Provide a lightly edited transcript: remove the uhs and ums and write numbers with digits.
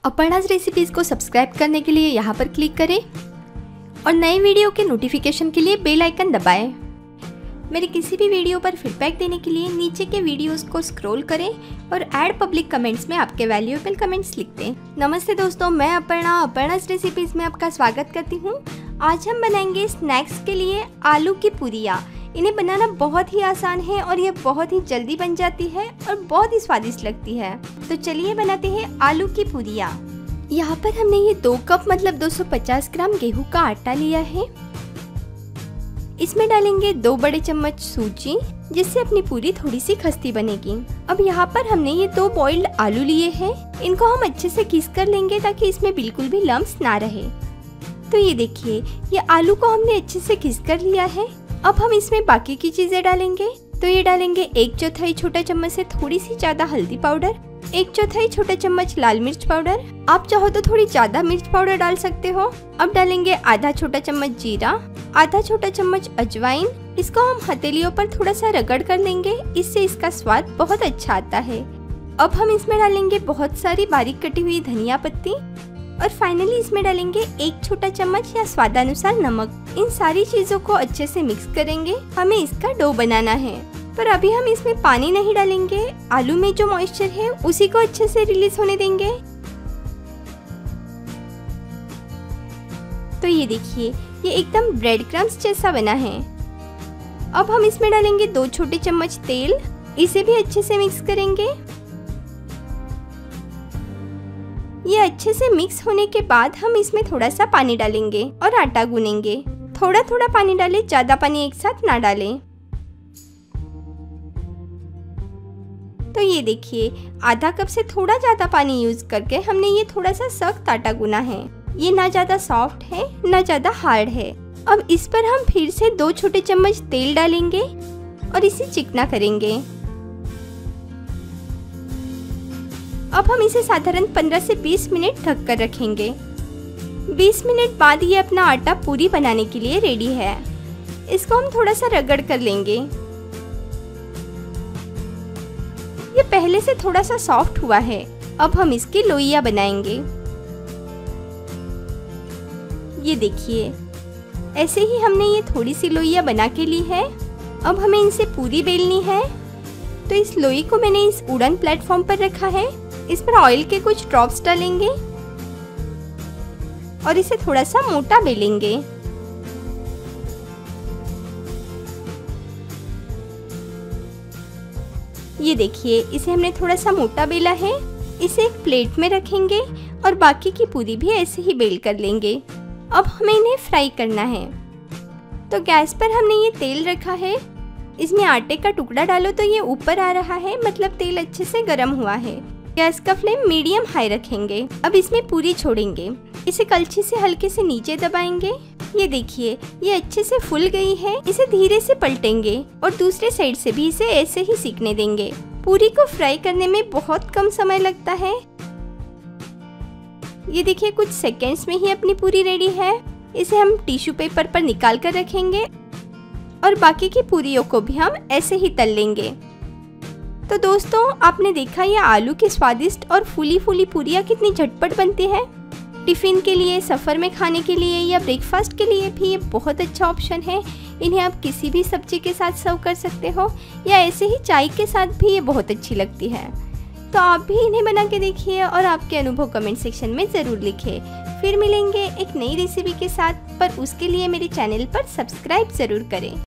Aparna's recipes को subscribe करने के लिए यहाँ पर क्लिक करें और नए वीडियो के नोटिफिकेशन के लिए बेल आइकन दबाएं। मेरे किसी भी वीडियो पर फीडबैक देने के लिए नीचे के वीडियोस को स्क्रॉल करें और ऐड पब्लिक कमेंट्स में आपके वैल्यूएबल कमेंट्स लिख दें। नमस्ते दोस्तों, मैं अपर्णाज रेसिपीज़ में आपका स्वागत करती हूँ। आज हम बनाएंगे स्नैक्स के लिए आलू की पूरियाँ। इन्हें बनाना बहुत ही आसान है और ये बहुत ही जल्दी बन जाती है और बहुत ही स्वादिष्ट लगती है। तो चलिए बनाते हैं आलू की पूरियाँ। यहाँ पर हमने ये 2 कप मतलब 250 ग्राम गेहूं का आटा लिया है। इसमें डालेंगे 2 बड़े चम्मच सूजी, जिससे अपनी पूरी थोड़ी सी खस्ती बनेगी। अब यहाँ पर हमने ये 2 बॉइल्ड आलू लिए हैं। इनको हम अच्छे से घिस कर लेंगे ताकि इसमें बिल्कुल भी लम्स ना रहे। तो ये देखिए, ये आलू को हमने अच्छे से घिस कर लिया है। अब हम इसमें बाकी की चीजें डालेंगे। तो ये डालेंगे 1/4 छोटा चम्मच से थोड़ी सी ज्यादा हल्दी पाउडर, 1/4 छोटा चम्मच लाल मिर्च पाउडर। आप चाहो तो थोड़ी ज्यादा मिर्च पाउडर डाल सकते हो। अब डालेंगे आधा छोटा चम्मच जीरा, आधा छोटा चम्मच अजवाइन। इसको हम हथेलियों पर थोड़ा सा रगड़ कर लेंगे, इससे इसका स्वाद बहुत अच्छा आता है। अब हम इसमें डालेंगे बहुत सारी बारीक कटी हुई धनिया पत्ती और फाइनली इसमें डालेंगे 1 छोटा चम्मच या स्वादानुसार नमक। इन सारी चीजों को अच्छे से मिक्स करेंगे। हमें इसका डो बनाना है, पर अभी हम इसमें पानी नहीं डालेंगे। आलू में जो मॉइस्चर है उसी को अच्छे से रिलीज होने देंगे। तो ये देखिए, ये एकदम ब्रेड क्रम्स जैसा बना है। अब हम इसमें डालेंगे 2 छोटे चम्मच तेल। इसे भी अच्छे से मिक्स करेंगे। ये अच्छे से मिक्स होने के बाद हम इसमें थोड़ा सा पानी डालेंगे और आटा गूनेंगे। थोड़ा थोड़ा पानी डालें, ज्यादा पानी एक साथ ना डालें। तो ये देखिए, आधा कप से थोड़ा ज्यादा पानी यूज करके हमने ये थोड़ा सा सख्त आटा गूना है। ये ना ज्यादा सॉफ्ट है ना ज्यादा हार्ड है। अब इस पर हम फिर से 2 छोटे चम्मच तेल डालेंगे और इसे चिकना करेंगे। अब हम इसे साधारण 15 से 20 मिनट ढक कर रखेंगे। 20 मिनट बाद ये अपना आटा पूरी बनाने के लिए रेडी है। इसको हम थोड़ा सा रगड़ कर लेंगे। ये पहले से थोड़ा सा सॉफ्ट हुआ है। अब हम इसकी लोइयां बनाएंगे। ये देखिए, ऐसे ही हमने ये थोड़ी सी लोइयां बना के ली है। अब हमें इनसे पूरी बेलनी है। तो इस लोई को मैंने इस वुडन प्लेटफॉर्म पर रखा है। इस पर ऑयल के कुछ ड्रॉप्स डालेंगे और इसे थोड़ा सा मोटा बेलेंगे। ये देखिए, इसे हमने थोड़ा सा मोटा बेला है। इसे एक प्लेट में रखेंगे और बाकी की पूरी भी ऐसे ही बेल कर लेंगे। अब हमें इन्हें फ्राई करना है। तो गैस पर हमने ये तेल रखा है। इसमें आटे का टुकड़ा डालो तो ये ऊपर आ रहा है, मतलब तेल अच्छे से गर्म हुआ है। गैस का फ्लेम मीडियम हाई रखेंगे। अब इसमें पूरी छोड़ेंगे। इसे कलछी से हल्के से नीचे दबाएंगे। ये देखिए, ये अच्छे से फूल गई है। इसे धीरे से पलटेंगे और दूसरे साइड से भी इसे ऐसे ही सीखने देंगे। पूरी को फ्राई करने में बहुत कम समय लगता है। ये देखिए, कुछ सेकेंड्स में ही अपनी पूरी रेडी है। इसे हम टिश्यू पेपर पर निकाल कर रखेंगे और बाकी की पूरियों को भी हम ऐसे ही तल लेंगे। तो दोस्तों, आपने देखा ये आलू की स्वादिष्ट और फूली फूली पूरियाँ कितनी झटपट बनती है। टिफिन के लिए, सफ़र में खाने के लिए या ब्रेकफास्ट के लिए भी ये बहुत अच्छा ऑप्शन है। इन्हें आप किसी भी सब्जी के साथ सर्व कर सकते हो या ऐसे ही चाय के साथ भी ये बहुत अच्छी लगती है। तो आप भी इन्हें बना के देखिए और आपके अनुभव कमेंट सेक्शन में ज़रूर लिखें। फिर मिलेंगे एक नई रेसिपी के साथ, पर उसके लिए मेरे चैनल पर सब्सक्राइब ज़रूर करें।